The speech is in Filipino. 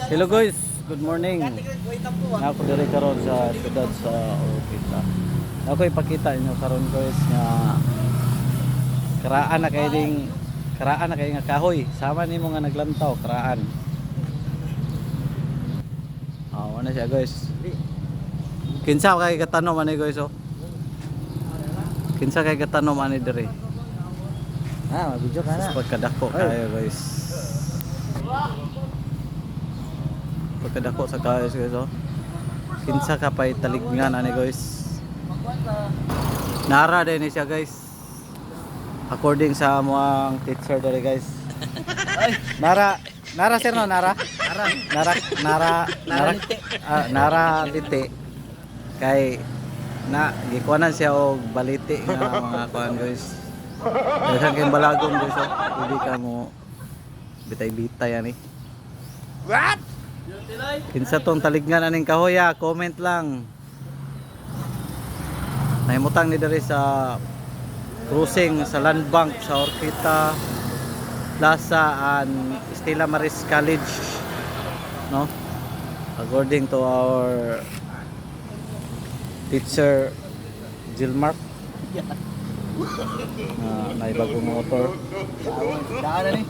Hello guys, good morning. Ako diri karon sa siyudad sa Orpita. Ako ipakita inyo karon guys nga karaan na kay nga kahoy. Sama nimo nga naglantaw karaan. Ano siya guys. Kinsa kay katanom ani guys oh. Kinsa kay katanom ani diri. Mabidyo ka na. Pagkadako kayo guys. Pagkadako sa kayo guys oh. Kinsa ka pay talignan ani guys. Nara din siya guys. According sa mga teacher dere guys. Nara sir no Nara. Nara liti. Kay na gikuanan siya og baliti nga mga kuan guys. Daghang kay balagong guys oh. Hindi ka mo bitay-bitay ani. What? Kinsa tong talignan aning kahoya, comment lang. Nahimutang ni diri sa cruising sa Land Bank sa Orpita Plaza and Stella Maris College, no? According to our teacher Gilmark, na ibagong motor. Daan na ni.